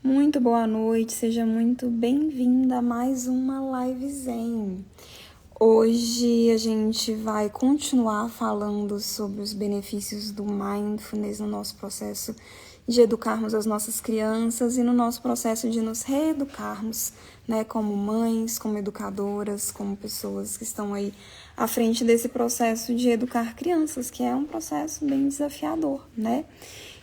Muito boa noite, seja muito bem-vinda a mais uma Live Zen. Hoje a gente vai continuar falando sobre os benefícios do Mindfulness no nosso processo de educarmos as nossas crianças e no nosso processo de nos reeducarmos, né, como mães, como educadoras, como pessoas que estão aí à frente desse processo de educar crianças, que é um processo bem desafiador, né?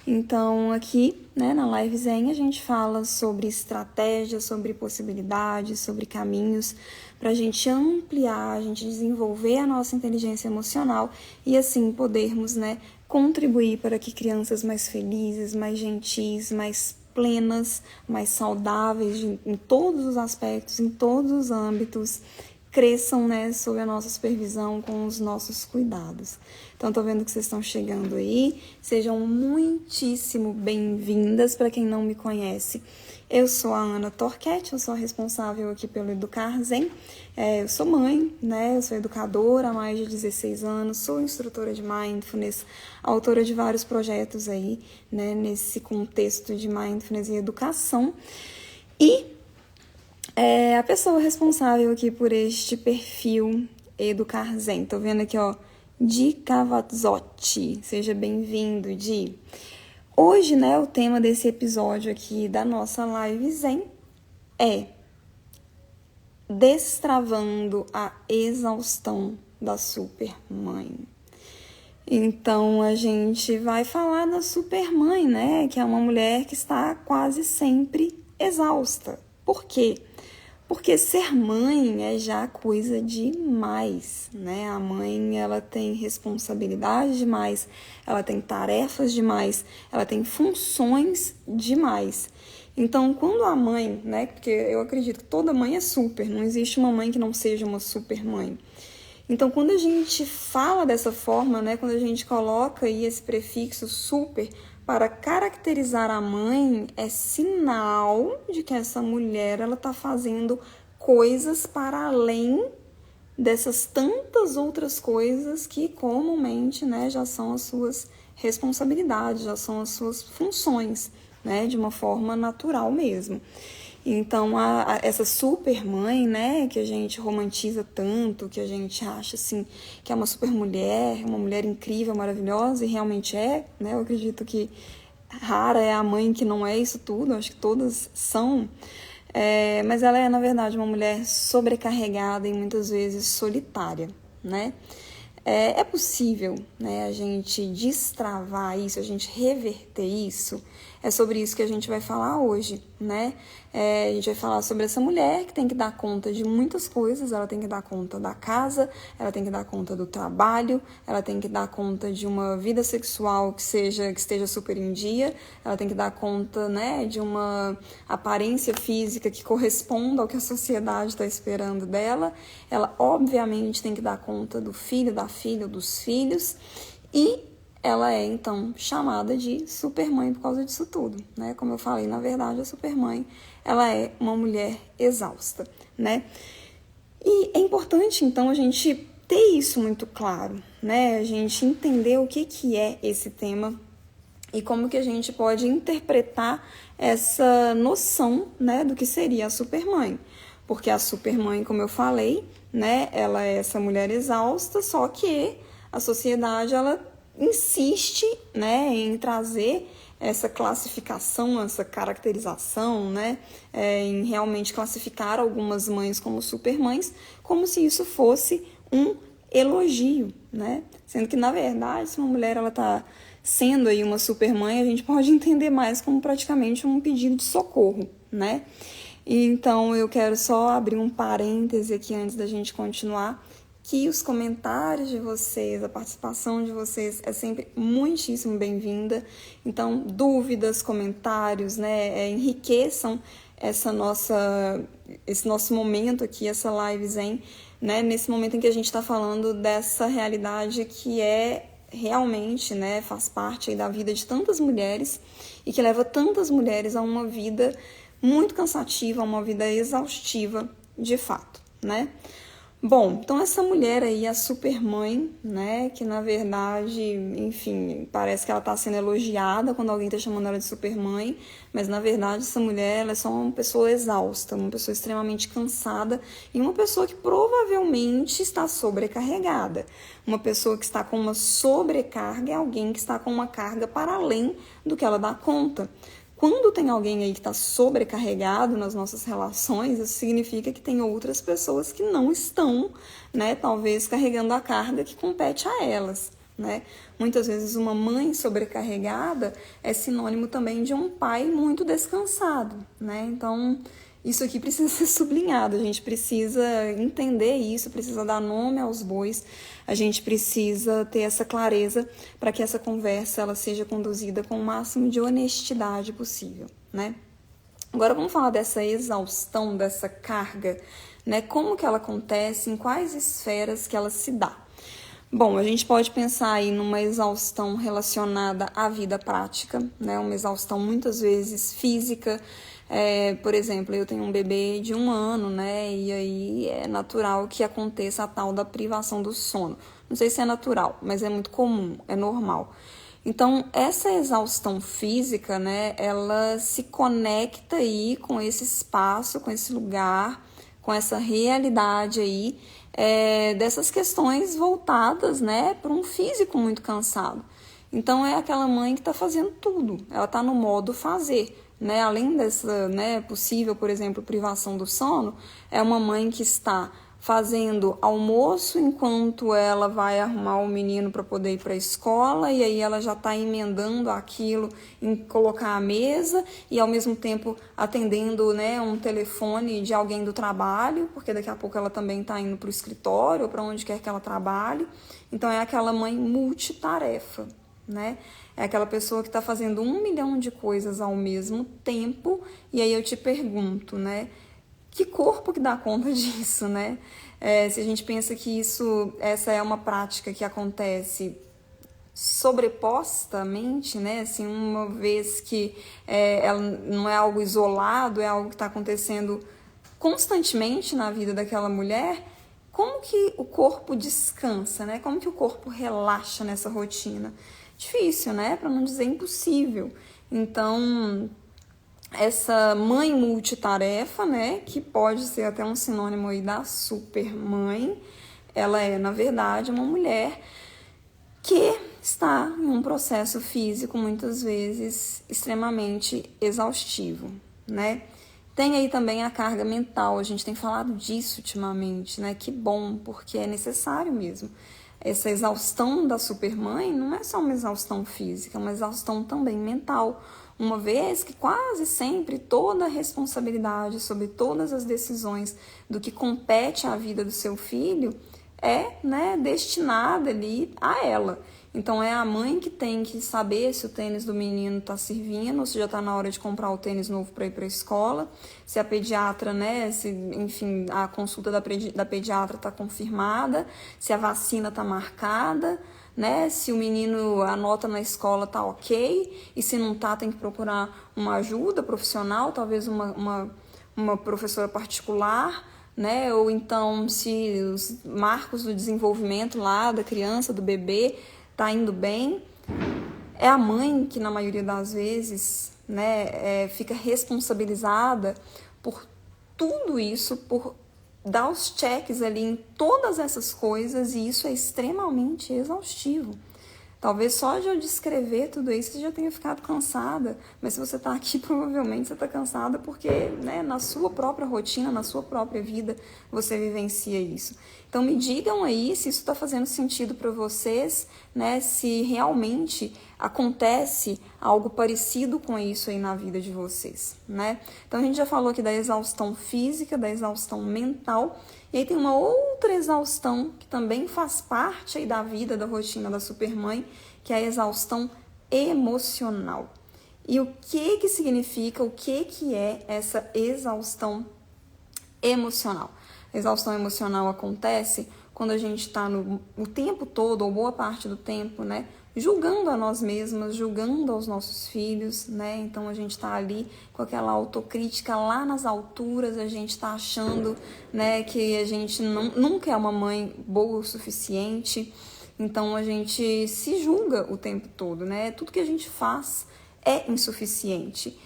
Então, aqui, né, na Live Zen, a gente fala sobre estratégias, sobre possibilidades, sobre caminhos para a gente ampliar, a gente desenvolver a nossa inteligência emocional e assim podermos, né, contribuir para que crianças mais felizes, mais gentis, mais plenas, mais saudáveis em todos os aspectos, em todos os âmbitos, cresçam, né, sob a nossa supervisão, com os nossos cuidados. Então, tô vendo que vocês estão chegando aí. Sejam muitíssimo bem-vindas. Para quem não me conhece, eu sou a Ana Torquete, eu sou a responsável aqui pelo Educar Zen. Eu sou mãe, né, eu sou educadora há mais de 16 anos, sou instrutora de Mindfulness, autora de vários projetos aí, né, nesse contexto de Mindfulness e educação. E a pessoa responsável aqui por este perfil Educar Zen. Tô vendo aqui, ó, Di Cavazzotti. Seja bem-vindo, Di. Hoje, né, o tema desse episódio aqui da nossa Live Zen é destravando a exaustão da supermãe. Então, a gente vai falar da supermãe, né, que é uma mulher que está quase sempre exausta. Por quê? Porque ser mãe é já coisa demais, né? A mãe, ela tem responsabilidade demais, ela tem tarefas demais, ela tem funções demais. Então, quando a mãe, né? Porque eu acredito que toda mãe é super, não existe uma mãe que não seja uma super mãe. Então, quando a gente fala dessa forma, né? Quando a gente coloca aí esse prefixo super para caracterizar a mãe, é sinal de que essa mulher ela está fazendo coisas para além dessas tantas outras coisas que comumente, né, já são as suas responsabilidades, já são as suas funções, né, de uma forma natural mesmo. Então, essa super mãe, né, que a gente romantiza tanto, que a gente acha, assim, que é uma super mulher, uma mulher incrível, maravilhosa, e realmente é, né, eu acredito que rara é a mãe que não é isso tudo, acho que todas são, mas ela é, na verdade, uma mulher sobrecarregada e muitas vezes solitária, né? É possível, né, a gente destravar isso, a gente reverter isso. É sobre isso que a gente vai falar hoje, né? A gente vai falar sobre essa mulher que tem que dar conta de muitas coisas. Ela tem que dar conta da casa, ela tem que dar conta do trabalho, ela tem que dar conta de uma vida sexual que esteja super em dia, ela tem que dar conta, né, de uma aparência física que corresponda ao que a sociedade está esperando dela. Ela, obviamente, tem que dar conta do filho, da filha, dos filhos, e ela é, então, chamada de supermãe por causa disso tudo, né? Como eu falei, na verdade, a supermãe, ela é uma mulher exausta, né? E é importante, então, a gente ter isso muito claro, né? A gente entender o que é esse tema e como que a gente pode interpretar essa noção, né, do que seria a supermãe. Porque a supermãe, como eu falei, né, ela é essa mulher exausta, só que a sociedade, ela insiste, né, em trazer essa classificação, essa caracterização, né, em realmente classificar algumas mães como supermães, como se isso fosse um elogio, né? Sendo que, na verdade, se uma mulher ela está sendo aí uma supermãe, a gente pode entender mais como praticamente um pedido de socorro, né? Então, eu quero só abrir um parêntese aqui antes da gente continuar, que os comentários de vocês, a participação de vocês é sempre muitíssimo bem-vinda. Então, dúvidas, comentários, né, enriqueçam esse nosso momento aqui, essa Live Zen, né, nesse momento em que a gente está falando dessa realidade que é realmente, né, faz parte aí da vida de tantas mulheres e que leva tantas mulheres a uma vida muito cansativa, a uma vida exaustiva de fato, né? Bom, então essa mulher aí, a supermãe, né, que na verdade, enfim, parece que ela tá sendo elogiada quando alguém tá chamando ela de supermãe, mas na verdade essa mulher, ela é só uma pessoa exausta, uma pessoa extremamente cansada e uma pessoa que provavelmente está sobrecarregada. Uma pessoa que está com uma sobrecarga é alguém que está com uma carga para além do que ela dá conta. Quando tem alguém aí que está sobrecarregado nas nossas relações, isso significa que tem outras pessoas que não estão, né, talvez carregando a carga que compete a elas, né? Muitas vezes uma mãe sobrecarregada é sinônimo também de um pai muito descansado, né? Então, isso aqui precisa ser sublinhado, a gente precisa entender isso, precisa dar nome aos bois, a gente precisa ter essa clareza para que essa conversa ela seja conduzida com o máximo de honestidade possível, né? Agora vamos falar dessa exaustão, dessa carga, né? Como que ela acontece, em quais esferas que ela se dá. Bom, a gente pode pensar aí numa exaustão relacionada à vida prática, né? Uma exaustão muitas vezes física. Por exemplo, eu tenho um bebê de 1 ano, né? E aí é natural que aconteça a tal da privação do sono. Não sei se é natural, mas é muito comum, é normal. Então, essa exaustão física, né? Ela se conecta aí com esse espaço, com esse lugar, com essa realidade aí, dessas questões voltadas, né, para um físico muito cansado. Então, é aquela mãe que está fazendo tudo, ela está no modo fazer, né? Além dessa, né, possível, por exemplo, privação do sono, é uma mãe que está fazendo almoço enquanto ela vai arrumar o menino para poder ir para a escola, e aí ela já está emendando aquilo em colocar a mesa e ao mesmo tempo atendendo, né, um telefone de alguém do trabalho, porque daqui a pouco ela também está indo para o escritório ou para onde quer que ela trabalhe. Então é aquela mãe multitarefa, né? É aquela pessoa que está fazendo 1 milhão de coisas ao mesmo tempo, e aí eu te pergunto, né? Que corpo que dá conta disso, né? Se a gente pensa que essa é uma prática que acontece sobrepostamente, né? Assim, uma vez que ela não é algo isolado, é algo que está acontecendo constantemente na vida daquela mulher, como que o corpo descansa, né? Como que o corpo relaxa nessa rotina? Difícil, né? Para não dizer impossível. Então, essa mãe multitarefa, né, que pode ser até um sinônimo aí da supermãe, ela é, na verdade, uma mulher que está em um processo físico, muitas vezes, extremamente exaustivo, né? Tem aí também a carga mental, a gente tem falado disso ultimamente, né? Que bom, porque é necessário mesmo. Essa exaustão da supermãe não é só uma exaustão física, é uma exaustão também mental, uma vez que quase sempre toda a responsabilidade sobre todas as decisões do que compete à vida do seu filho é, né, destinada ali a ela. Então é a mãe que tem que saber se o tênis do menino está servindo, ou se já está na hora de comprar o tênis novo para ir para a escola, se a pediatra, né, se, enfim, a consulta da pediatra está confirmada, se a vacina está marcada, né, se o menino, a nota na escola está ok, e se não está, tem que procurar uma ajuda profissional, talvez uma professora particular, né, ou então se os marcos do desenvolvimento lá da criança, do bebê, tá indo bem. É a mãe que, na maioria das vezes, né, fica responsabilizada por tudo isso, por dar os cheques ali em todas essas coisas, e isso é extremamente exaustivo. Talvez só de eu descrever tudo isso você já tenha ficado cansada, mas se você está aqui, provavelmente você está cansada porque, né, na sua própria rotina, na sua própria vida, você vivencia isso. Então me digam aí se isso está fazendo sentido para vocês, né, se realmente acontece algo parecido com isso aí na vida de vocês, né? Então a gente já falou aqui da exaustão física, da exaustão mental, e aí tem uma outra exaustão que também faz parte aí da vida, da rotina da supermãe, que é a exaustão emocional. E o que significa, o que é essa exaustão emocional? A exaustão emocional acontece quando a gente está o tempo todo, ou boa parte do tempo, né, julgando a nós mesmas, julgando aos nossos filhos, né? Então a gente está ali com aquela autocrítica lá nas alturas, a gente está achando, né, que a gente nunca é uma mãe boa o suficiente, então a gente se julga o tempo todo, né? Tudo que a gente faz é insuficiente.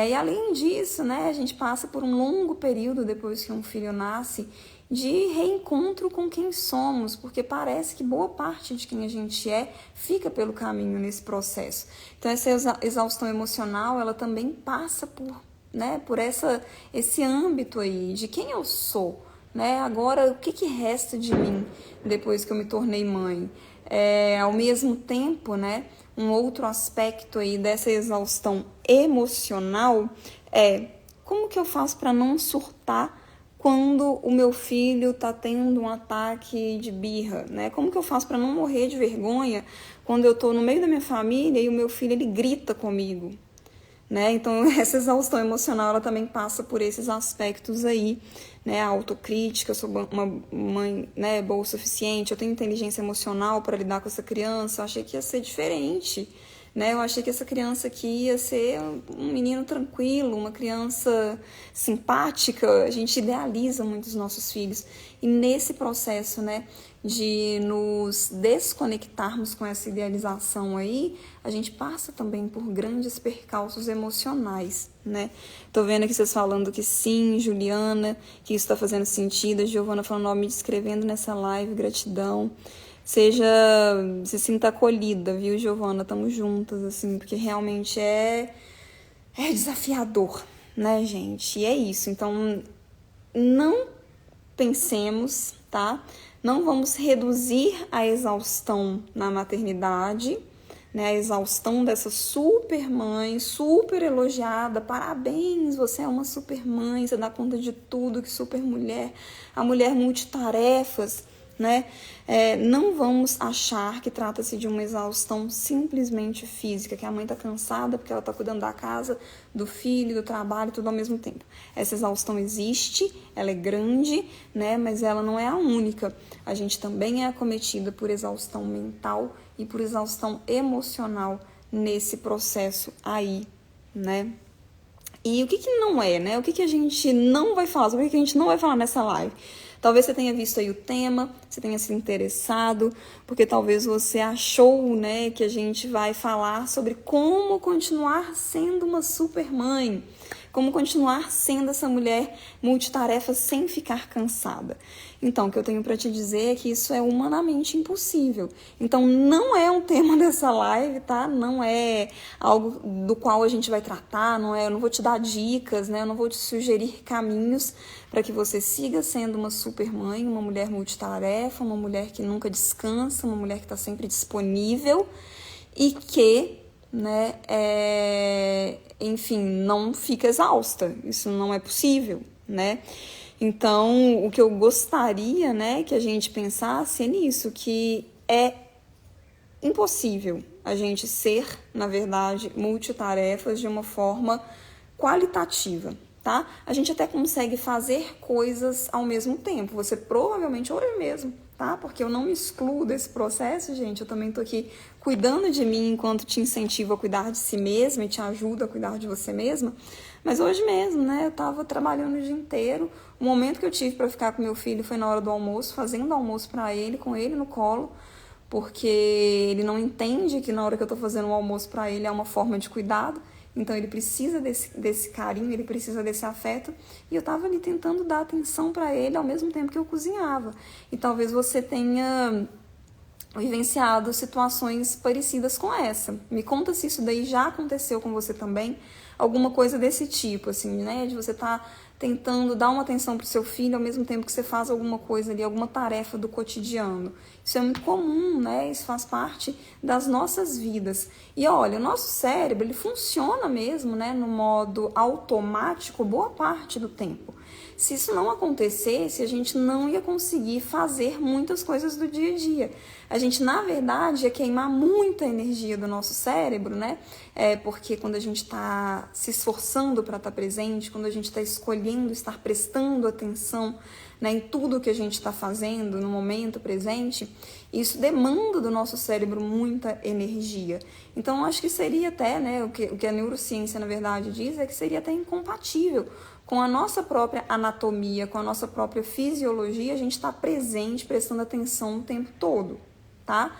E além disso, né, a gente passa por um longo período depois que um filho nasce de reencontro com quem somos, porque parece que boa parte de quem a gente é fica pelo caminho nesse processo. Então essa exaustão emocional, ela também passa por, né, por esse âmbito aí de quem eu sou, né? Agora, o que resta de mim depois que eu me tornei mãe? Ao mesmo tempo, né, um outro aspecto aí dessa exaustão emocional é como que eu faço para não surtar quando o meu filho está tendo um ataque de birra, né? Como que eu faço para não morrer de vergonha quando eu estou no meio da minha família e o meu filho ele grita comigo, né? Então essa exaustão emocional ela também passa por esses aspectos aí, né? A autocrítica, eu sou uma mãe, né, boa o suficiente, eu tenho inteligência emocional para lidar com essa criança, eu achei que ia ser diferente, né? Eu achei que essa criança aqui ia ser um menino tranquilo, uma criança simpática. A gente idealiza muito os nossos filhos. E nesse processo, né, de nos desconectarmos com essa idealização aí, a gente passa também por grandes percalços emocionais, né? Tô vendo aqui vocês falando que sim, Juliana, que isso tá fazendo sentido. A Giovana falando, ó, me descrevendo nessa live, gratidão. Se sinta acolhida, viu, Giovana? Tamo juntas, assim, porque realmente é desafiador, né, gente? E é isso. Então, não pensemos, tá? Não vamos reduzir a exaustão na maternidade, né? A exaustão dessa super mãe, super elogiada. Parabéns, você é uma super mãe, você dá conta de tudo, que super mulher. A mulher multitarefas, né? Não vamos achar que trata-se de uma exaustão simplesmente física, que a mãe está cansada porque ela está cuidando da casa, do filho, do trabalho, tudo ao mesmo tempo. Essa exaustão existe, ela é grande, né? Mas ela não é a única. A gente também é acometida por exaustão mental e por exaustão emocional nesse processo aí, né? E o que não é, né? O que a gente não vai falar? Sobre o que a gente não vai falar nessa live? Talvez você tenha visto aí o tema, você tenha se interessado, porque talvez você achou, né, que a gente vai falar sobre como continuar sendo uma super mãe, como continuar sendo essa mulher multitarefa sem ficar cansada. Então, o que eu tenho para te dizer é que isso é humanamente impossível. Então, não é um tema dessa live, tá? Não é algo do qual a gente vai tratar, eu não vou te dar dicas, né? Eu não vou te sugerir caminhos para que você siga sendo uma super mãe, uma mulher multitarefa, uma mulher que nunca descansa, uma mulher que está sempre disponível e que, né, enfim, não fica exausta. Isso não é possível, né? Então, o que eu gostaria, né, que a gente pensasse é nisso, que é impossível a gente ser, na verdade, multitarefas de uma forma qualitativa, tá? A gente até consegue fazer coisas ao mesmo tempo. Você provavelmente hoje mesmo, tá? Porque eu não me excluo desse processo, gente. Eu também tô aqui cuidando de mim enquanto te incentivo a cuidar de si mesma e te ajudo a cuidar de você mesma. Mas hoje mesmo, né, eu tava trabalhando o dia inteiro. O momento que eu tive para ficar com meu filho foi na hora do almoço, fazendo almoço para ele, com ele no colo, porque ele não entende que na hora que eu tô fazendo o almoço para ele é uma forma de cuidado. Então ele precisa desse carinho, ele precisa desse afeto. E eu tava ali tentando dar atenção para ele ao mesmo tempo que eu cozinhava. E talvez você tenha vivenciado situações parecidas com essa. Me conta se isso daí já aconteceu com você também, alguma coisa desse tipo, assim, né? De você estar tentando dar uma atenção pro seu filho ao mesmo tempo que você faz alguma coisa ali, alguma tarefa do cotidiano. Isso é muito comum, né? Isso faz parte das nossas vidas. E olha, o nosso cérebro, ele funciona mesmo, né, no modo automático boa parte do tempo. se isso não acontecesse, a gente não ia conseguir fazer muitas coisas do dia a dia. A gente, na verdade, ia queimar muita energia do nosso cérebro, né? Porque quando a gente está se esforçando para estar presente, quando a gente está escolhendo estar prestando atenção, né, em tudo que a gente está fazendo no momento presente, isso demanda do nosso cérebro muita energia. Então, acho que seria até, né, o que a neurociência, na verdade, diz é que seria até incompatível com a nossa própria anatomia, com a nossa própria fisiologia, a gente está presente, prestando atenção o tempo todo, tá?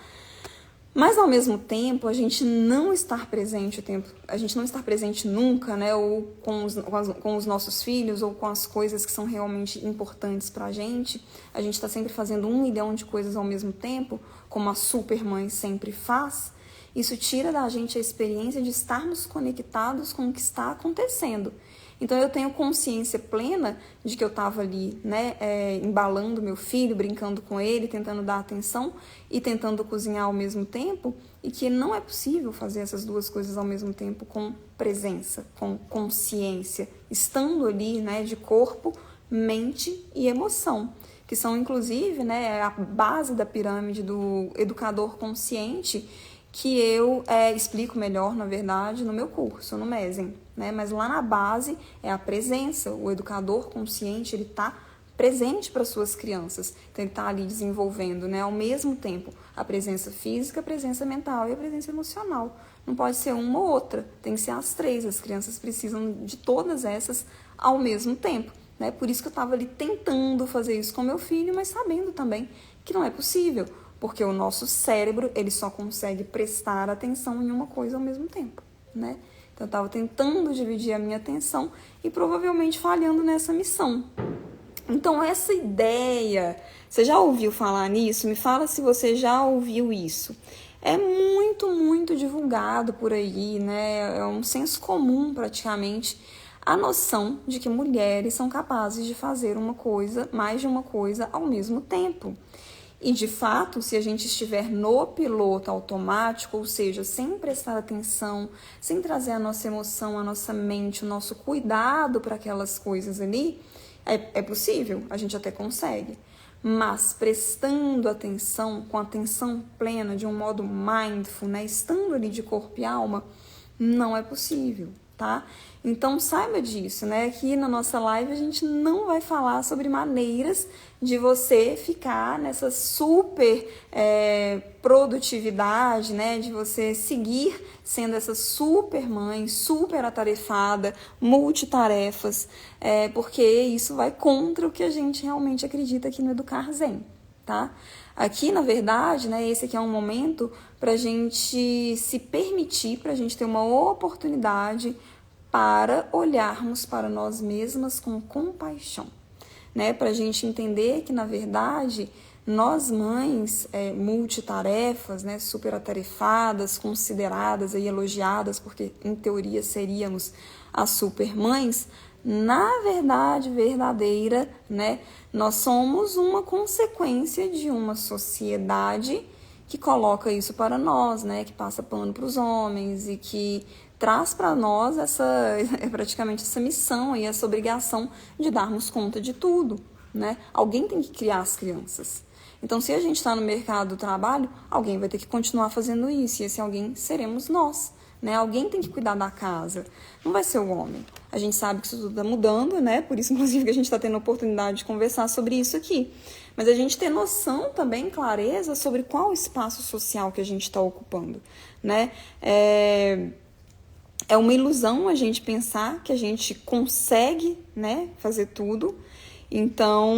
Mas, ao mesmo tempo, a gente não estar presente nunca, né, ou com os nossos filhos, ou com as coisas que são realmente importantes pra gente, a gente está sempre fazendo 1 milhão de coisas ao mesmo tempo, como a supermãe sempre faz, isso tira da gente a experiência de estarmos conectados com o que está acontecendo. Então, eu tenho consciência plena de que eu estava ali, né, embalando meu filho, brincando com ele, tentando dar atenção e tentando cozinhar ao mesmo tempo, e que não é possível fazer essas duas coisas ao mesmo tempo com presença, com consciência, estando ali, né, de corpo, mente e emoção, que são, inclusive, né, a base da pirâmide do educador consciente, que eu explico melhor, na verdade, no meu curso, no MESEN, né? Mas lá na base é a presença, o educador consciente, ele está presente para suas crianças, então ele está ali desenvolvendo, né, ao mesmo tempo a presença física, a presença mental e a presença emocional. Não pode ser uma ou outra, tem que ser as três, as crianças precisam de todas essas ao mesmo tempo, né? Por isso que eu estava ali tentando fazer isso com meu filho, mas sabendo também que não é possível, porque o nosso cérebro, ele só consegue prestar atenção em uma coisa ao mesmo tempo, né? Então, eu estava tentando dividir a minha atenção e provavelmente falhando nessa missão. Então, essa ideia, você já ouviu falar nisso? Me fala se você já ouviu isso. É muito, muito divulgado por aí, né? É um senso comum, praticamente, a noção de que mulheres são capazes de fazer uma coisa, mais de uma coisa ao mesmo tempo. E, de fato, se a gente estiver no piloto automático, ou seja, sem prestar atenção, sem trazer a nossa emoção, a nossa mente, o nosso cuidado para aquelas coisas ali, é possível, a gente até consegue. Mas prestando atenção, com atenção plena, de um modo mindful, né, estando ali de corpo e alma, não é possível, tá? Então, saiba disso, né? Aqui na nossa live a gente não vai falar sobre maneiras de você ficar nessa super produtividade, né? De você seguir sendo essa super mãe, super atarefada, multitarefas, porque isso vai contra o que a gente realmente acredita aqui no Educar Zen, tá? Aqui, na verdade, né, esse aqui é um momento para a gente se permitir, para a gente ter uma oportunidade para olharmos para nós mesmas com compaixão, né? Para a gente entender que, na verdade, nós mães multitarefas, né, super atarefadas, consideradas e elogiadas, porque em teoria seríamos as super mães, na verdade verdadeira, né, nós somos uma consequência de uma sociedade que coloca isso para nós, né, que passa pano para os homens e que traz para nós praticamente essa missão e essa obrigação de darmos conta de tudo, né? Alguém tem que criar as crianças. Então, se a gente está no mercado do trabalho, alguém vai ter que continuar fazendo isso, e esse alguém seremos nós, né? Alguém tem que cuidar da casa, não vai ser o homem. A gente sabe que isso tudo está mudando, né? Por isso, inclusive, que a gente está tendo a oportunidade de conversar sobre isso aqui. Mas a gente ter noção também, clareza, sobre qual espaço social que a gente está ocupando, né? É uma ilusão a gente pensar que a gente consegue, né, fazer tudo. Então,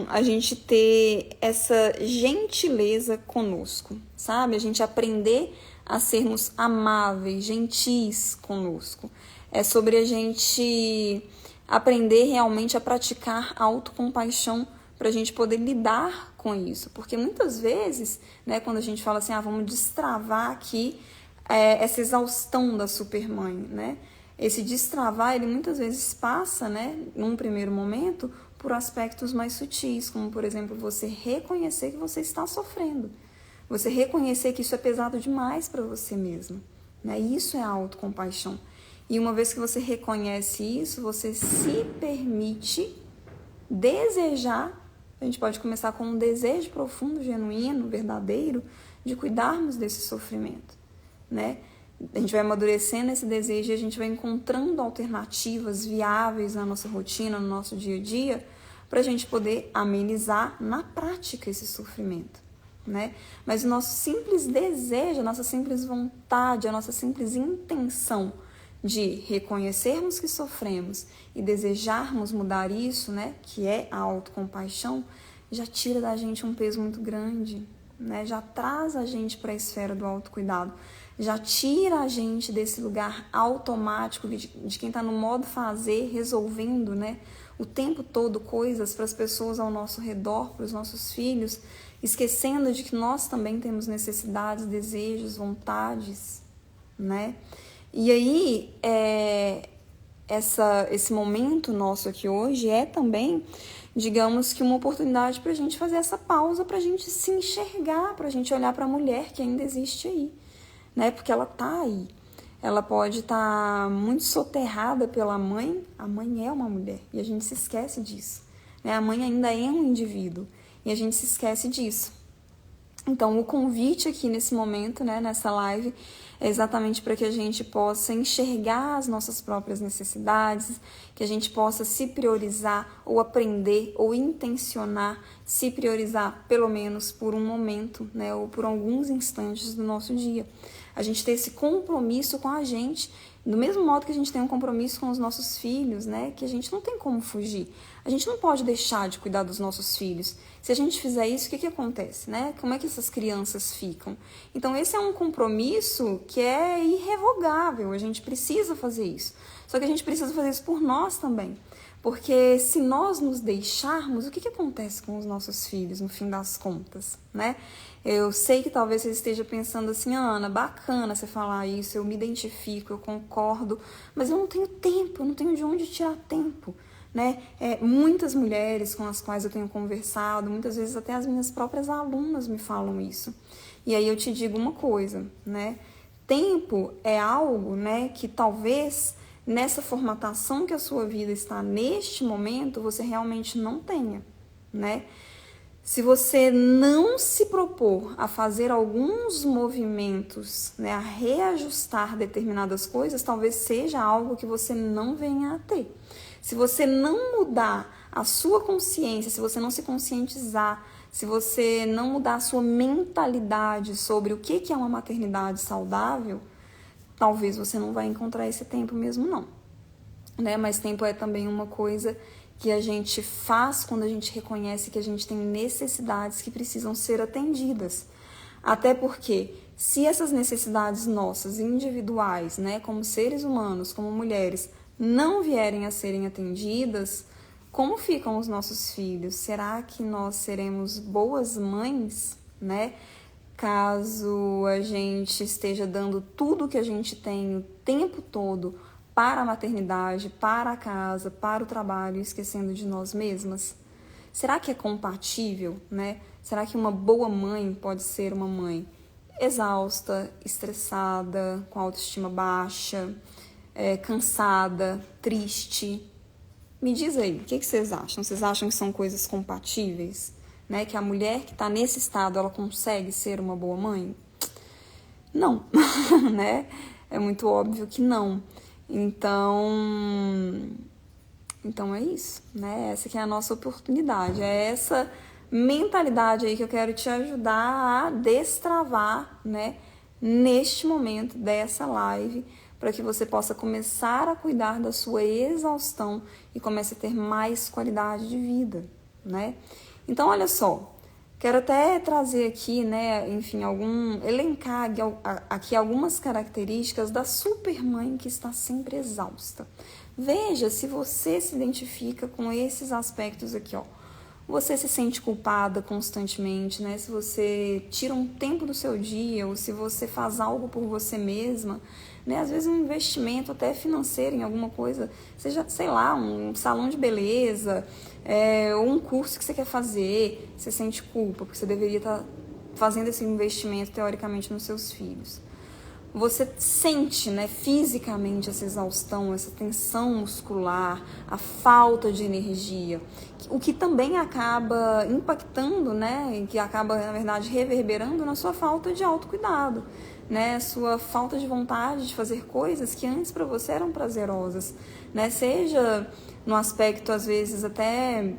a gente ter essa gentileza conosco, sabe? A gente aprender a sermos amáveis, gentis conosco. É sobre a gente aprender realmente a praticar a autocompaixão para a gente poder lidar com isso. Porque muitas vezes, né, quando a gente fala assim, vamos destravar aqui essa exaustão da supermãe, né? Esse destravar, ele muitas vezes passa, né, num primeiro momento, por aspectos mais sutis, como, por exemplo, você reconhecer que você está sofrendo. Você reconhecer que isso é pesado demais para você mesmo, né? Isso é a autocompaixão. E uma vez que você reconhece isso, você se permite desejar, a gente pode começar com um desejo profundo, genuíno, verdadeiro, de cuidarmos desse sofrimento, né? A gente vai amadurecendo esse desejo e a gente vai encontrando alternativas viáveis na nossa rotina, no nosso dia a dia, para a gente poder amenizar na prática esse sofrimento, né? Mas o nosso simples desejo, a nossa simples vontade, a nossa simples intenção de reconhecermos que sofremos e desejarmos mudar isso, né, que é a autocompaixão, já tira da gente um peso muito grande, né? Já traz a gente para a esfera do autocuidado, já tira a gente desse lugar automático de quem está no modo fazer, resolvendo, né, o tempo todo coisas para as pessoas ao nosso redor, para os nossos filhos, esquecendo de que nós também temos necessidades, desejos, vontades, né? E aí, esse momento nosso aqui hoje é também, digamos que uma oportunidade para a gente fazer essa pausa, para a gente se enxergar, para a gente olhar para a mulher que ainda existe aí, né? Porque ela tá aí. Ela pode estar muito soterrada pela mãe. A mãe é uma mulher e a gente se esquece disso, né? A mãe ainda é um indivíduo e a gente se esquece disso. Então, o convite aqui nesse momento, né, nessa live, é exatamente para que a gente possa enxergar as nossas próprias necessidades, que a gente possa se priorizar ou aprender ou intencionar se priorizar pelo menos por um momento, né, ou por alguns instantes do nosso dia. A gente ter esse compromisso com a gente, do mesmo modo que a gente tem um compromisso com os nossos filhos, né, que a gente não tem como fugir. A gente não pode deixar de cuidar dos nossos filhos. Se a gente fizer isso, o que acontece, né? Como é que essas crianças ficam? Então, esse é um compromisso que é irrevogável. A gente precisa fazer isso. Só que a gente precisa fazer isso por nós também. Porque se nós nos deixarmos, o que acontece com os nossos filhos, no fim das contas, né? Eu sei que talvez você esteja pensando assim, Ana, bacana você falar isso, eu me identifico, eu concordo, mas eu não tenho tempo, eu não tenho de onde tirar tempo, né? Muitas mulheres com as quais eu tenho conversado, muitas vezes até as minhas próprias alunas me falam isso. E aí eu te digo uma coisa, né? Tempo é algo, né, que talvez nessa formatação que a sua vida está neste momento, você realmente não tenha, né? Se você não se propor a fazer alguns movimentos, né, a reajustar determinadas coisas, talvez seja algo que você não venha a ter. Se você não mudar a sua consciência, se você não se conscientizar, se você não mudar a sua mentalidade sobre o que é uma maternidade saudável, talvez você não vai encontrar esse tempo mesmo não, né? Mas tempo é também uma coisa que a gente faz quando a gente reconhece que a gente tem necessidades que precisam ser atendidas. Até porque, se essas necessidades nossas, individuais, né, como seres humanos, como mulheres, não vierem a serem atendidas, como ficam os nossos filhos? Será que nós seremos boas mães, né? Caso a gente esteja dando tudo o que a gente tem o tempo todo para a maternidade, para a casa, para o trabalho, esquecendo de nós mesmas? Será que é compatível, né? Será que uma boa mãe pode ser uma mãe exausta, estressada, com autoestima baixa, cansada, triste? Me diz aí, o que vocês acham? Vocês acham que são coisas compatíveis? Né? Que a mulher que está nesse estado, ela consegue ser uma boa mãe? Não, né? É muito óbvio que não. Então é isso, né? Essa que é a nossa oportunidade, é essa mentalidade aí que eu quero te ajudar a destravar, né? Neste momento dessa live, para que você possa começar a cuidar da sua exaustão e comece a ter mais qualidade de vida, né? Então, olha só, quero até trazer aqui, né, enfim, elencar aqui algumas características da supermãe que está sempre exausta. Veja se você se identifica com esses aspectos aqui, ó. Você se sente culpada constantemente, né? Se você tira um tempo do seu dia ou se você faz algo por você mesma, né? Às vezes um investimento até financeiro em alguma coisa, seja, sei lá, um salão de beleza, ou um curso que você quer fazer, você sente culpa, porque você deveria estar fazendo esse investimento, teoricamente, nos seus filhos. você sente, né, fisicamente essa exaustão, essa tensão muscular, a falta de energia, o que também acaba impactando, né, que acaba, na verdade, reverberando na sua falta de autocuidado, né, sua falta de vontade de fazer coisas que antes para você eram prazerosas, né, seja no aspecto, às vezes, até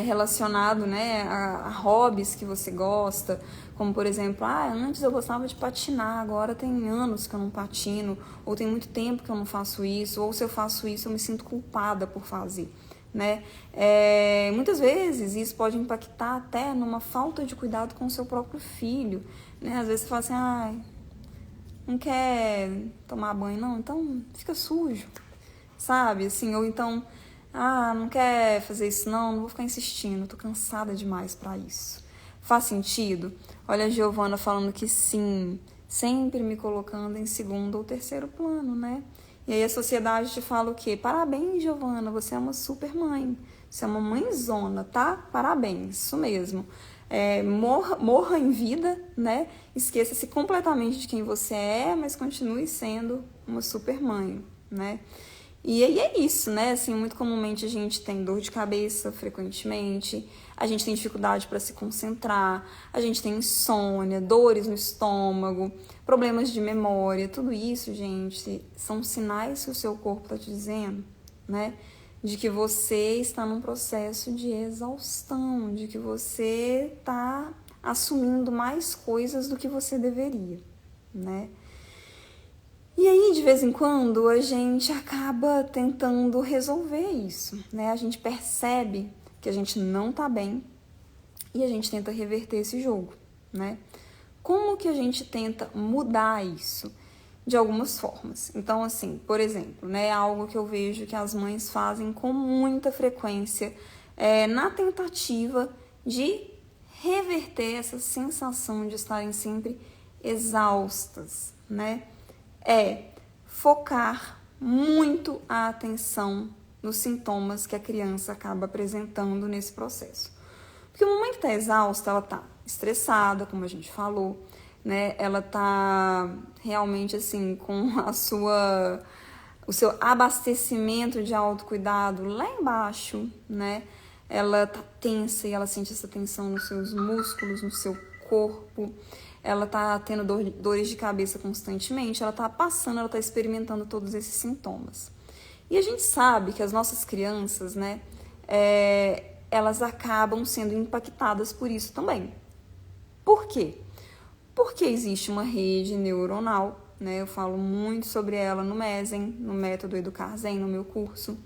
relacionado, né, a hobbies que você gosta, como, por exemplo, antes eu gostava de patinar, agora tem anos que eu não patino, ou tem muito tempo que eu não faço isso, ou se eu faço isso eu me sinto culpada por fazer, né? Muitas vezes isso pode impactar até numa falta de cuidado com o seu próprio filho, né? Às vezes você fala assim, não quer tomar banho não, então fica sujo, sabe? Assim, ou então, não quer fazer isso não vou ficar insistindo, tô cansada demais pra isso. Faz sentido? Olha a Giovana falando que sim, sempre me colocando em segundo ou terceiro plano, né? E aí a sociedade te fala o quê? Parabéns, Giovana, você é uma super mãe, você é uma mãezona, tá? Parabéns, isso mesmo. Morra em vida, né? Esqueça-se completamente de quem você é, mas continue sendo uma super mãe, né? E aí é isso, né? Assim, muito comumente a gente tem dor de cabeça frequentemente, a gente tem dificuldade para se concentrar, a gente tem insônia, dores no estômago, problemas de memória, tudo isso, gente, são sinais que o seu corpo está te dizendo, né? De que você está num processo de exaustão, de que você está assumindo mais coisas do que você deveria, né? E aí, de vez em quando, a gente acaba tentando resolver isso, né? A gente percebe que a gente não tá bem e a gente tenta reverter esse jogo, né? Como que a gente tenta mudar isso? De algumas formas. Então, assim, por exemplo, né, algo que eu vejo que as mães fazem com muita frequência na tentativa de reverter essa sensação de estarem sempre exaustas, né? Focar muito a atenção nos sintomas que a criança acaba apresentando nesse processo. Porque o momento que está exausta, ela está estressada, como a gente falou, né? Ela está realmente assim com o seu abastecimento de autocuidado lá embaixo, né? Ela está tensa e ela sente essa tensão nos seus músculos, no seu corpo. Ela está tendo dores de cabeça constantemente, ela está passando, ela está experimentando todos esses sintomas. E a gente sabe que as nossas crianças, né, elas acabam sendo impactadas por isso também. Por quê? Porque existe uma rede neuronal, né, eu falo muito sobre ela no MESEN, no método Educar Zen, no meu curso.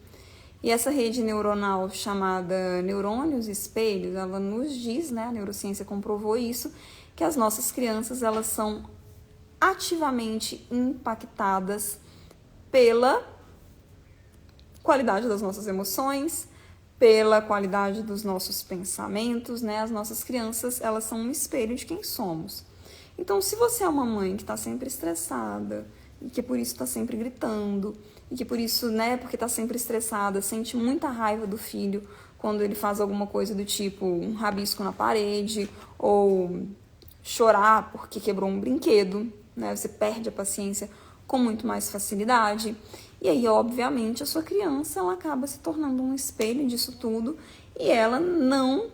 E essa rede neuronal chamada neurônios espelhos, ela nos diz, né, a neurociência comprovou isso, que as nossas crianças, elas são ativamente impactadas pela qualidade das nossas emoções, pela qualidade dos nossos pensamentos, né? As nossas crianças, elas são um espelho de quem somos. Então, se você é uma mãe que está sempre estressada, e que por isso está sempre gritando, e que por isso, né, porque está sempre estressada, sente muita raiva do filho quando ele faz alguma coisa do tipo um rabisco na parede, ou chorar porque quebrou um brinquedo, né? Você perde a paciência com muito mais facilidade. E aí, obviamente, a sua criança ela acaba se tornando um espelho disso tudo e ela não,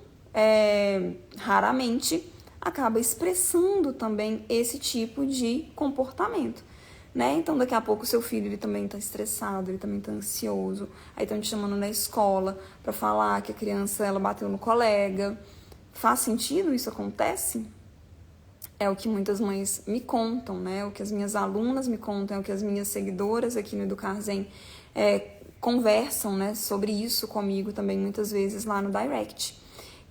raramente, acaba expressando também esse tipo de comportamento, né? Então, daqui a pouco, o seu filho ele também está estressado, ele também está ansioso, aí estão te chamando na escola para falar que a criança ela bateu no colega. Faz sentido isso acontece? É o que muitas mães me contam, né? O que as minhas alunas me contam, é o que as minhas seguidoras aqui no Educar Zen conversam, né, sobre isso comigo também muitas vezes lá no direct.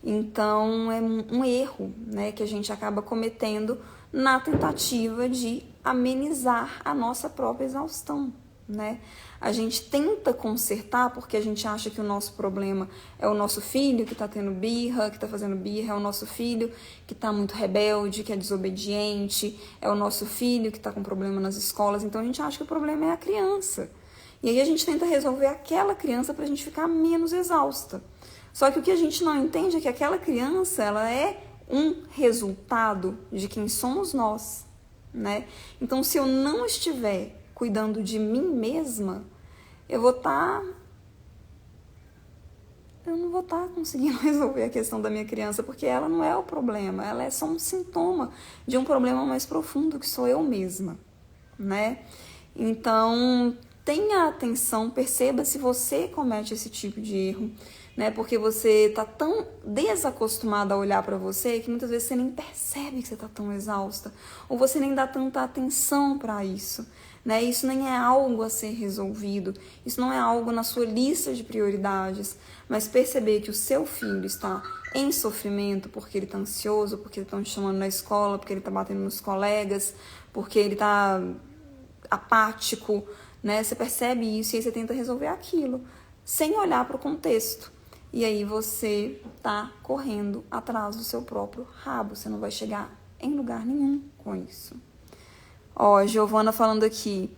Então, é um erro, né, que a gente acaba cometendo na tentativa de amenizar a nossa própria exaustão, né? A gente tenta consertar porque a gente acha que o nosso problema é o nosso filho que está tendo birra, que está fazendo birra, é o nosso filho que está muito rebelde, que é desobediente, é o nosso filho que está com problema nas escolas. Então a gente acha que o problema é a criança. E aí a gente tenta resolver aquela criança para a gente ficar menos exausta. Só que o que a gente não entende é que aquela criança ela é um resultado de quem somos nós. né? Então, se eu não estiver cuidando de mim mesma, eu não vou estar conseguindo resolver a questão da minha criança, porque ela não é o problema, ela é só um sintoma de um problema mais profundo, que sou eu mesma, né? Então, tenha atenção, perceba se você comete esse tipo de erro, né? Porque você tá tão desacostumada a olhar para você que muitas vezes você nem percebe que você tá tão exausta, ou você nem dá tanta atenção para isso, né? Isso nem é algo a ser resolvido, isso não é algo na sua lista de prioridades, mas perceber que o seu filho está em sofrimento porque ele está ansioso, porque estão te chamando na escola, porque ele está batendo nos colegas, porque ele está apático, né? Você percebe isso e aí você tenta resolver aquilo, sem olhar para o contexto. E aí você tá correndo atrás do seu próprio rabo, você não vai chegar em lugar nenhum com isso. Ó, Giovana falando aqui,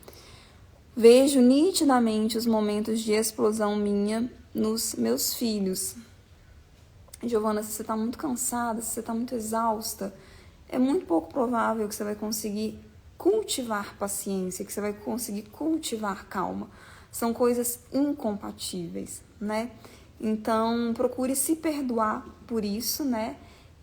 vejo nitidamente os momentos de explosão minha nos meus filhos. Giovana, se você tá muito cansada, se você tá muito exausta, é muito pouco provável que você vai conseguir cultivar paciência, que você vai conseguir cultivar calma. São coisas incompatíveis, né? Então, procure se perdoar por isso, né?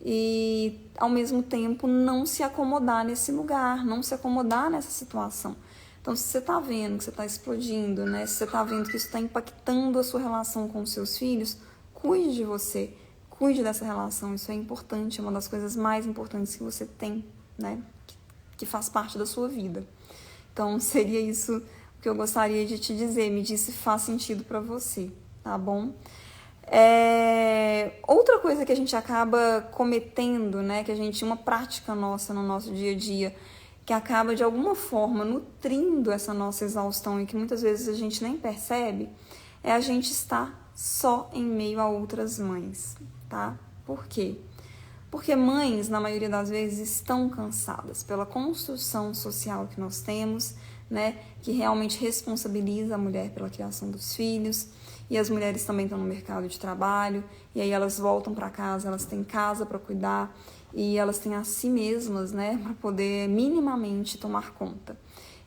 E, ao mesmo tempo, não se acomodar nesse lugar, não se acomodar nessa situação. Então, se você está vendo que você está explodindo, né? Se você está vendo que isso está impactando a sua relação com os seus filhos, cuide de você, cuide dessa relação. Isso é importante, é uma das coisas mais importantes que você tem, né? Que faz parte da sua vida. Então, seria isso que eu gostaria de te dizer. Me diz se faz sentido para você, tá bom? Outra coisa que a gente acaba cometendo, né, que a gente, uma prática nossa no nosso dia a dia, que acaba de alguma forma nutrindo essa nossa exaustão e que muitas vezes a gente nem percebe, é a gente estar só em meio a outras mães, tá? Por quê? Porque mães, na maioria das vezes, estão cansadas pela construção social que nós temos, né, que realmente responsabiliza a mulher pela criação dos filhos. E as mulheres também estão no mercado de trabalho, e aí elas voltam para casa, elas têm casa para cuidar, e elas têm a si mesmas, né, para poder minimamente tomar conta.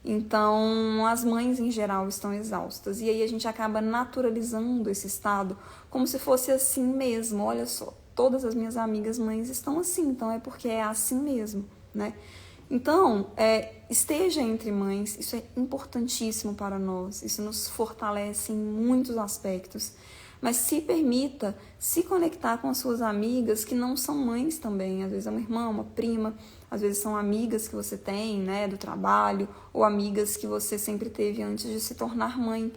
Então, as mães em geral estão exaustas, e aí a gente acaba naturalizando esse estado como se fosse assim mesmo. Olha só, todas as minhas amigas mães estão assim, então é porque é assim mesmo, né? Então, esteja entre mães, isso é importantíssimo para nós, isso nos fortalece em muitos aspectos, mas se permita se conectar com as suas amigas que não são mães também, às vezes é uma irmã, uma prima, às vezes são amigas que você tem, né, do trabalho, ou amigas que você sempre teve antes de se tornar mãe.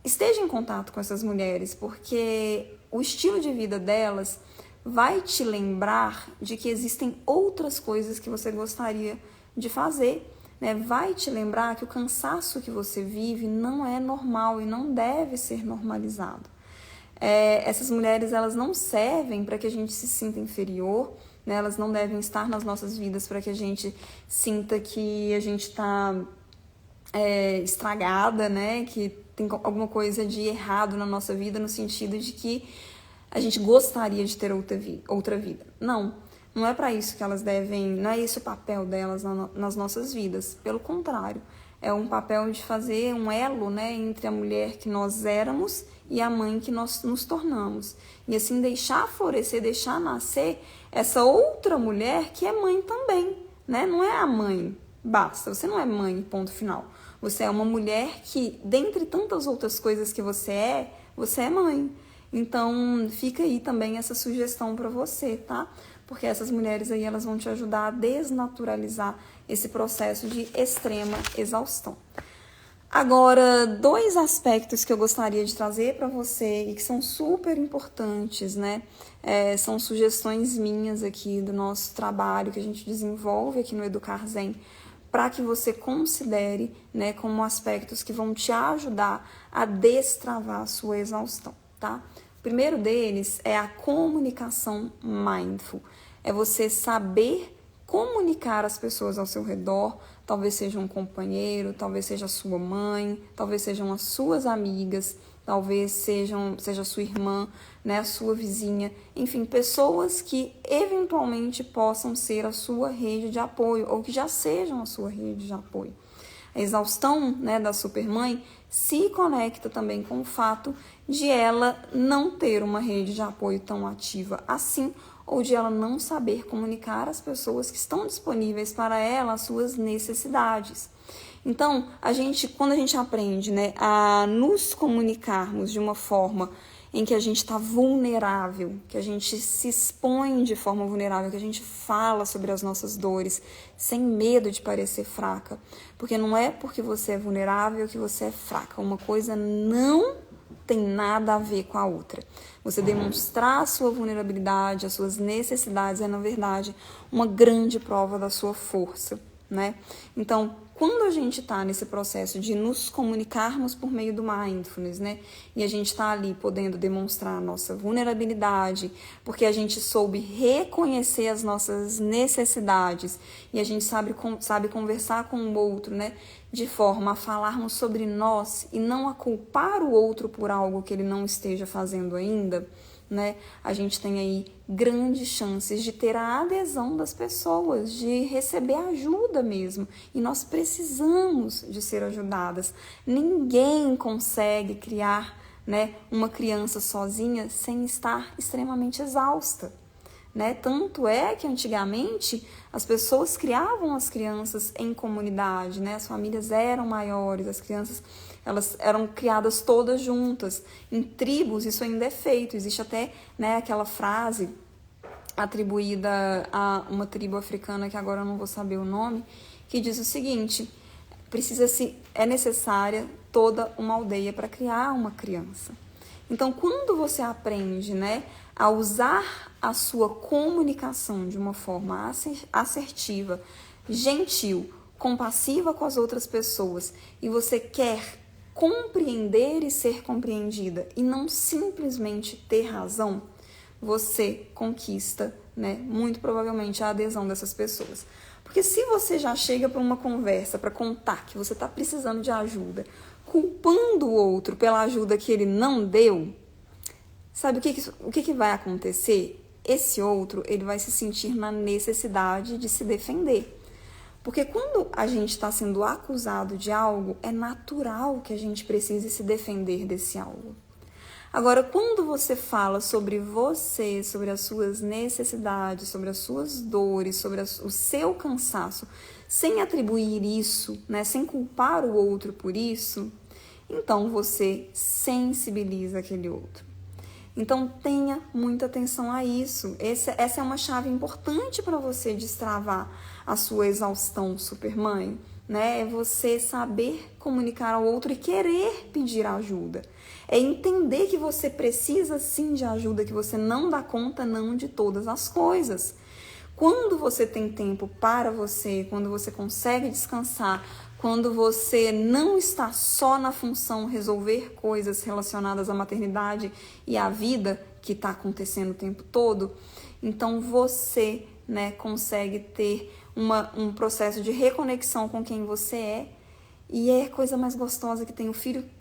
Esteja em contato com essas mulheres, porque o estilo de vida delas vai te lembrar de que existem outras coisas que você gostaria de fazer, né? Vai te lembrar que o cansaço que você vive não é normal e não deve ser normalizado. Essas mulheres, elas não servem para que a gente se sinta inferior, né? Elas não devem estar nas nossas vidas para que a gente sinta que a gente está estragada, né? Que tem alguma coisa de errado na nossa vida, no sentido de que a gente gostaria de ter outra vida. Não é para isso que elas devem, não é esse o papel delas nas nossas vidas. Pelo contrário, é um papel de fazer um elo, né, entre a mulher que nós éramos e a mãe que nós nos tornamos. E assim deixar florescer, deixar nascer essa outra mulher que é mãe também, né? Não é a mãe, basta. Você não é mãe, ponto final. Você é uma mulher que, dentre tantas outras coisas que você é mãe. Então, fica aí também essa sugestão para você, tá? Porque essas mulheres aí, elas vão te ajudar a desnaturalizar esse processo de extrema exaustão. Agora, 2 aspectos que eu gostaria de trazer para você e que são super importantes, né? São sugestões minhas aqui do nosso trabalho que a gente desenvolve aqui no Educar Zen, para que você considere, né, como aspectos que vão te ajudar a destravar a sua exaustão, tá? O primeiro deles é a comunicação mindful. É você saber comunicar às pessoas ao seu redor, talvez seja um companheiro, talvez seja a sua mãe, talvez sejam as suas amigas, talvez seja sua irmã, né, a sua vizinha, enfim, pessoas que eventualmente possam ser a sua rede de apoio ou que já sejam a sua rede de apoio. A exaustão, né, da supermãe se conecta também com o fato de ela não ter uma rede de apoio tão ativa assim, ou de ela não saber comunicar às pessoas que estão disponíveis para ela as suas necessidades. Então, quando a gente aprende, né, a nos comunicarmos de uma forma em que a gente está vulnerável, que a gente se expõe de forma vulnerável, que a gente fala sobre as nossas dores, sem medo de parecer fraca. Porque não é porque você é vulnerável que você é fraca. Uma coisa não tem nada a ver com a outra. Você demonstrar a sua vulnerabilidade, as suas necessidades, é, na verdade, uma grande prova da sua força, né? Então, quando a gente está nesse processo de nos comunicarmos por meio do mindfulness, né? E a gente está ali podendo demonstrar a nossa vulnerabilidade, porque a gente soube reconhecer as nossas necessidades e a gente sabe conversar com o outro, né? De forma a falarmos sobre nós e não a culpar o outro por algo que ele não esteja fazendo ainda, né? A gente tem aí grandes chances de ter a adesão das pessoas, de receber ajuda mesmo. E nós precisamos de ser ajudadas. Ninguém consegue criar, né, uma criança sozinha sem estar extremamente exausta, né? Tanto é que antigamente as pessoas criavam as crianças em comunidade, né? As famílias eram maiores, as crianças elas eram criadas todas juntas. Em tribos isso ainda é feito. Existe até, né, aquela frase atribuída a uma tribo africana, que agora eu não vou saber o nome, que diz o seguinte: é necessária toda uma aldeia para criar uma criança. Então, quando você aprende, né, a usar a sua comunicação de uma forma assertiva, gentil, compassiva com as outras pessoas, e você quer compreender e ser compreendida e não simplesmente ter razão, você conquista, né, muito provavelmente a adesão dessas pessoas. Porque se você já chega para uma conversa para contar que você está precisando de ajuda, culpando o outro pela ajuda que ele não deu, sabe o que vai acontecer? Esse outro, ele vai se sentir na necessidade de se defender. Porque quando a gente está sendo acusado de algo, é natural que a gente precise se defender desse algo. Agora, quando você fala sobre você, sobre as suas necessidades, sobre as suas dores, sobre o seu cansaço, sem atribuir isso, né, sem culpar o outro por isso, então você sensibiliza aquele outro. Então, tenha muita atenção a isso. Essa é uma chave importante para você destravar a sua exaustão supermãe, né? É você saber comunicar ao outro e querer pedir ajuda. É entender que você precisa sim de ajuda, que você não dá conta não de todas as coisas. Quando você tem tempo para você, quando você consegue descansar, quando você não está só na função resolver coisas relacionadas à maternidade e à vida que está acontecendo o tempo todo, então você, né, consegue ter um processo de reconexão com quem você é. E é a coisa mais gostosa que tem.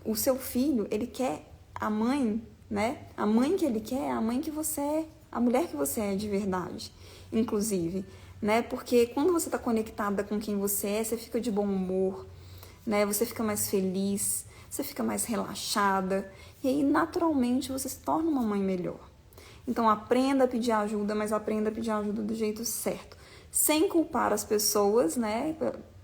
O seu filho, ele quer a mãe, né? A mãe que ele quer é a mãe que você é, a mulher que você é de verdade, inclusive, né? Porque quando você está conectada com quem você é, você fica de bom humor, né? Você fica mais feliz, você fica mais relaxada, e aí naturalmente você se torna uma mãe melhor. Então aprenda a pedir ajuda, mas aprenda a pedir ajuda do jeito certo, sem culpar as pessoas, né?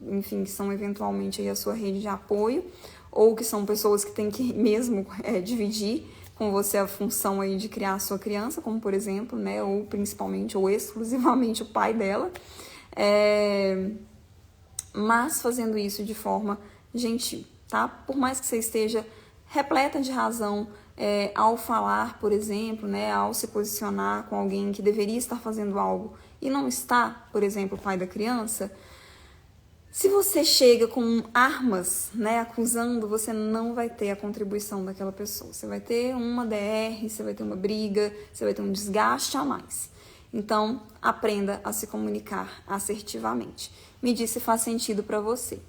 Enfim, que são eventualmente aí a sua rede de apoio, ou que são pessoas que têm que mesmo dividir com você a função aí de criar a sua criança, como por exemplo, né, ou principalmente ou exclusivamente o pai dela, mas fazendo isso de forma gentil, tá? Por mais que você esteja repleta de razão ao falar, por exemplo, né, ao se posicionar com alguém que deveria estar fazendo algo e não está, por exemplo, o pai da criança, se você chega com armas, né, acusando, você não vai ter a contribuição daquela pessoa. Você vai ter uma DR, você vai ter uma briga, você vai ter um desgaste a mais. Então, aprenda a se comunicar assertivamente. Me diz se faz sentido para você.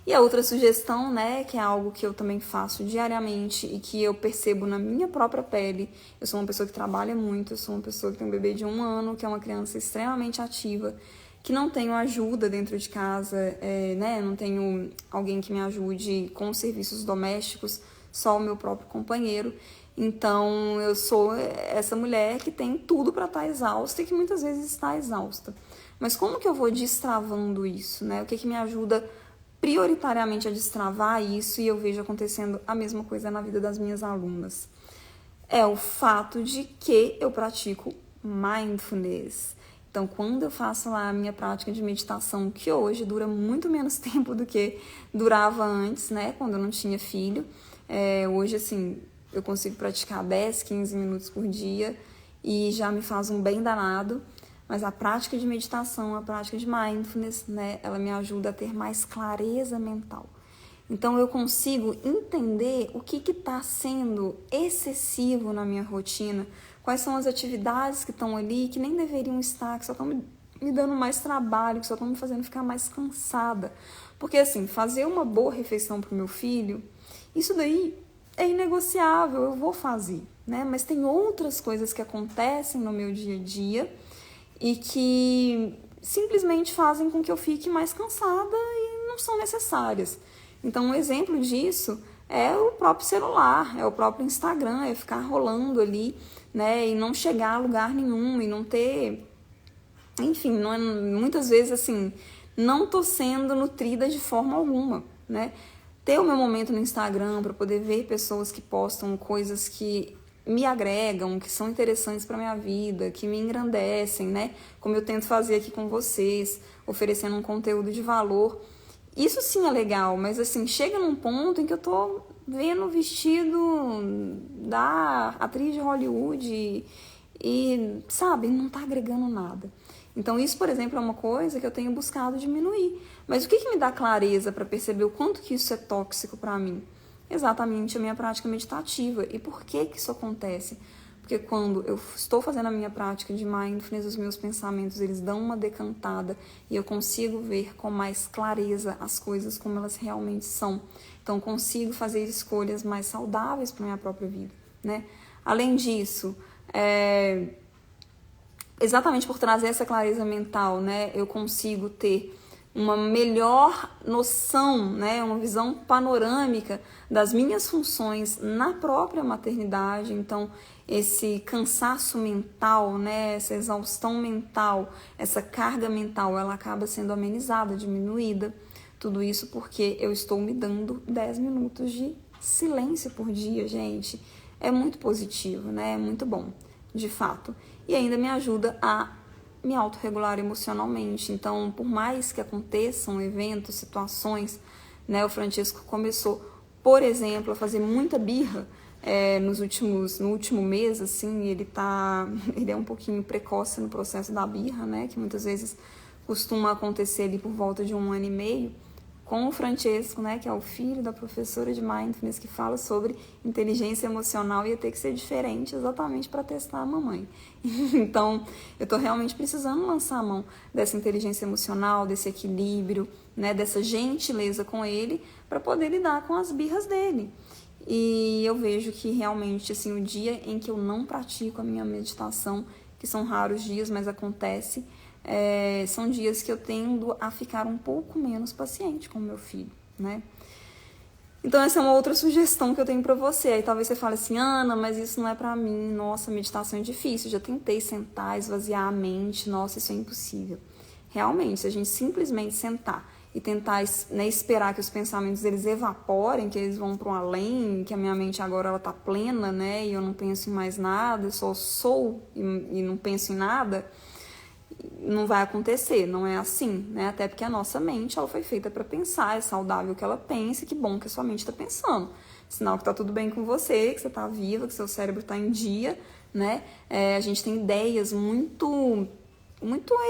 E a outra sugestão, né, que é algo que eu também faço diariamente e que eu percebo na minha própria pele. Eu sou uma pessoa que trabalha muito, eu sou uma pessoa que tem um bebê de 1 ano, que é uma criança extremamente ativa, que não tenho ajuda dentro de casa, né, não tenho alguém que me ajude com os serviços domésticos, só o meu próprio companheiro. Então, eu sou essa mulher que tem tudo para estar exausta e que muitas vezes está exausta. Mas como que eu vou destravando isso, né? O que me ajuda prioritariamente a destravar isso, e eu vejo acontecendo a mesma coisa na vida das minhas alunas? É o fato de que eu pratico mindfulness. Então, quando eu faço lá a minha prática de meditação, que hoje dura muito menos tempo do que durava antes, né? Quando eu não tinha filho. Hoje, assim, eu consigo praticar 10, 15 minutos por dia e já me faz um bem danado. Mas a prática de meditação, a prática de mindfulness, né, ela me ajuda a ter mais clareza mental. Então, eu consigo entender o que está sendo excessivo na minha rotina, quais são as atividades que estão ali, que nem deveriam estar, que só estão me dando mais trabalho, que só estão me fazendo ficar mais cansada. Porque, assim, fazer uma boa refeição para o meu filho, isso daí é inegociável, eu vou fazer, né? Mas tem outras coisas que acontecem no meu dia a dia e que simplesmente fazem com que eu fique mais cansada e não são necessárias. Então, um exemplo disso é o próprio celular, é o próprio Instagram, é ficar rolando ali, né, e não chegar a lugar nenhum, e não ter... Enfim, não é, muitas vezes, assim, não tô sendo nutrida de forma alguma, né? Ter o meu momento no Instagram para poder ver pessoas que postam coisas que me agregam, que são interessantes para minha vida, que me engrandecem, né? Como eu tento fazer aqui com vocês, oferecendo um conteúdo de valor. Isso sim é legal, mas assim, chega num ponto em que eu tô vendo o vestido da atriz de Hollywood e sabe, não tá agregando nada. Então isso, por exemplo, é uma coisa que eu tenho buscado diminuir. Mas o que me dá clareza para perceber o quanto que isso é tóxico para mim? Exatamente a minha prática meditativa. E por que isso acontece? Porque quando eu estou fazendo a minha prática de mindfulness, os meus pensamentos, eles dão uma decantada e eu consigo ver com mais clareza as coisas como elas realmente são. Então, consigo fazer escolhas mais saudáveis para a minha própria vida, né? Além disso, exatamente por trazer essa clareza mental, né, eu consigo ter uma melhor noção, né, uma visão panorâmica das minhas funções na própria maternidade. Então, esse cansaço mental, né, essa exaustão mental, essa carga mental, ela acaba sendo amenizada, diminuída. Tudo isso porque eu estou me dando 10 minutos de silêncio por dia, gente. É muito positivo, né, é muito bom, de fato. E ainda me ajuda a me autorregular emocionalmente. Então, por mais que aconteçam eventos, situações, né, o Francisco começou, por exemplo, a fazer muita birra no último mês, assim, ele é um pouquinho precoce no processo da birra, né, que muitas vezes costuma acontecer ali por volta de 1 ano e meio, com o Francesco, né, que é o filho da professora de Mindfulness, que fala sobre inteligência emocional, ia ter que ser diferente exatamente para testar a mamãe. Então, eu estou realmente precisando lançar a mão dessa inteligência emocional, desse equilíbrio, né, dessa gentileza com ele, para poder lidar com as birras dele. E eu vejo que realmente, assim, o dia em que eu não pratico a minha meditação, que são raros dias, mas acontece, são dias que eu tendo a ficar um pouco menos paciente com o meu filho, né? Então essa é uma outra sugestão que eu tenho para você. Aí talvez você fale assim, Ana, mas isso não é para mim, nossa, meditação é difícil, já tentei sentar, esvaziar a mente, nossa, isso é impossível. Realmente, se a gente simplesmente sentar e tentar, né, esperar que os pensamentos eles evaporem, que eles vão para o além, que a minha mente agora ela tá plena, né, e eu não penso em mais nada, eu só sou e não penso em nada, não vai acontecer, não é assim, né? Até porque a nossa mente ela foi feita para pensar, é saudável que ela pense, que bom que a sua mente está pensando. Sinal que tá tudo bem com você, que você tá viva, que seu cérebro tá em dia, né? A gente tem ideias muito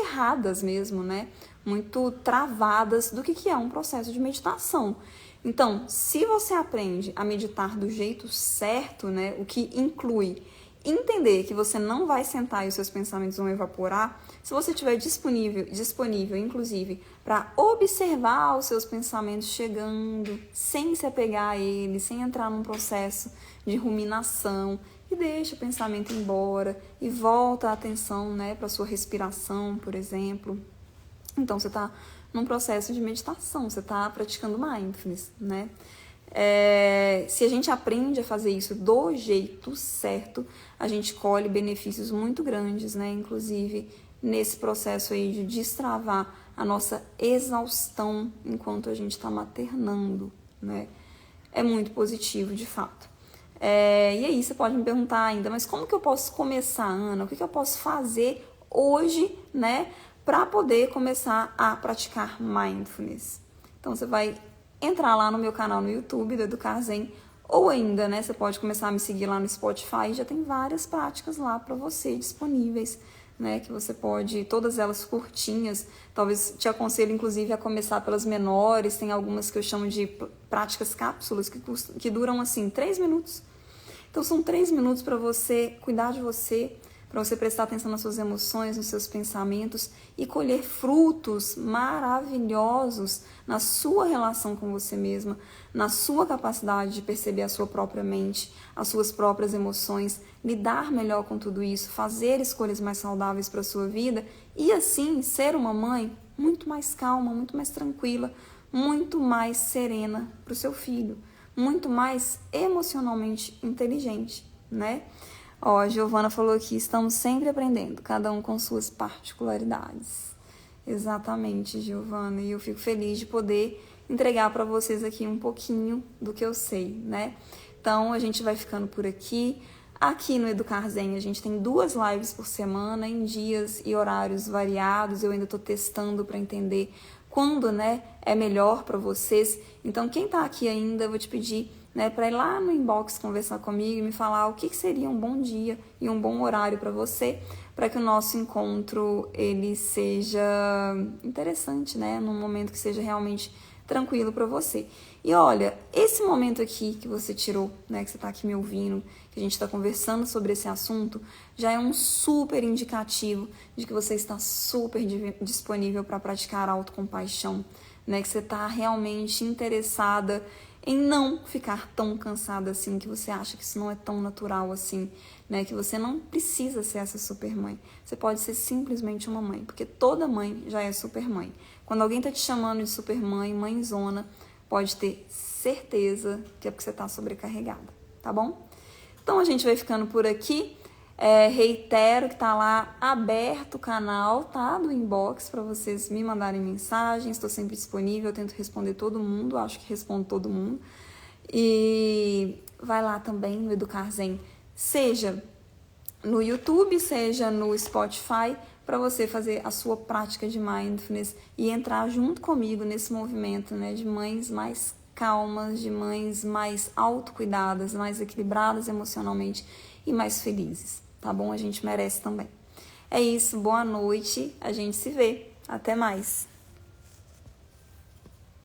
erradas mesmo, né? Muito travadas do que é um processo de meditação. Então, se você aprende a meditar do jeito certo, né? O que inclui entender que você não vai sentar e os seus pensamentos vão evaporar, se você estiver disponível, inclusive, para observar os seus pensamentos chegando, sem se apegar a eles, sem entrar num processo de ruminação, e deixa o pensamento ir embora e volta a atenção, né, para a sua respiração, por exemplo. Então, você está num processo de meditação, você está praticando mindfulness, né? Se a gente aprende a fazer isso do jeito certo, a gente colhe benefícios muito grandes, né? Inclusive nesse processo aí de destravar a nossa exaustão enquanto a gente está maternando, né? É muito positivo, de fato. E aí você pode me perguntar ainda, mas como que eu posso começar, Ana? O que eu posso fazer hoje, né, para poder começar a praticar mindfulness? Então você vai entrar lá no meu canal no YouTube do Educar Zen, ou ainda, né, você pode começar a me seguir lá no Spotify, já tem várias práticas lá para você disponíveis, né, que você pode, todas elas curtinhas, talvez te aconselho inclusive a começar pelas menores, tem algumas que eu chamo de práticas cápsulas, que duram assim 3 minutos. Então são 3 minutos para você cuidar de você, para você prestar atenção nas suas emoções, nos seus pensamentos e colher frutos maravilhosos na sua relação com você mesma, na sua capacidade de perceber a sua própria mente, as suas próprias emoções, lidar melhor com tudo isso, fazer escolhas mais saudáveis para a sua vida e assim ser uma mãe muito mais calma, muito mais tranquila, muito mais serena para o seu filho, muito mais emocionalmente inteligente, né? Ó, a Giovana falou aqui, estamos sempre aprendendo, cada um com suas particularidades. Exatamente, Giovana, e eu fico feliz de poder entregar para vocês aqui um pouquinho do que eu sei, né? Então, a gente vai ficando por aqui. Aqui no Educar Zen, a gente tem 2 lives por semana, em dias e horários variados. Eu ainda estou testando para entender quando, né, é melhor para vocês. Então, quem está aqui ainda, eu vou te pedir, né, para ir lá no inbox conversar comigo e me falar o que seria um bom dia e um bom horário para você, para que o nosso encontro ele seja interessante, né, num momento que seja realmente tranquilo para você. E olha, esse momento aqui que você tirou, né, que você está aqui me ouvindo, que a gente está conversando sobre esse assunto, já é um super indicativo de que você está super disponível para praticar autocompaixão, né, que você está realmente interessada em não ficar tão cansada assim, que você acha que isso não é tão natural assim, né, que você não precisa ser essa super mãe. Você pode ser simplesmente uma mãe, porque toda mãe já é super mãe. Quando alguém tá te chamando de super mãe, mãezona, pode ter certeza que é porque você tá sobrecarregada, tá bom? Então a gente vai ficando por aqui. Reitero que tá lá aberto o canal, tá? Do inbox para vocês me mandarem mensagens. Estou sempre disponível, eu tento responder todo mundo, acho que respondo todo mundo. E vai lá também no Educar Zen, seja no YouTube, seja no Spotify, para você fazer a sua prática de mindfulness e entrar junto comigo nesse movimento, né, de mães mais calmas, de mães mais autocuidadas, mais equilibradas emocionalmente e mais felizes, tá bom? A gente merece também. É isso, boa noite, a gente se vê, até mais.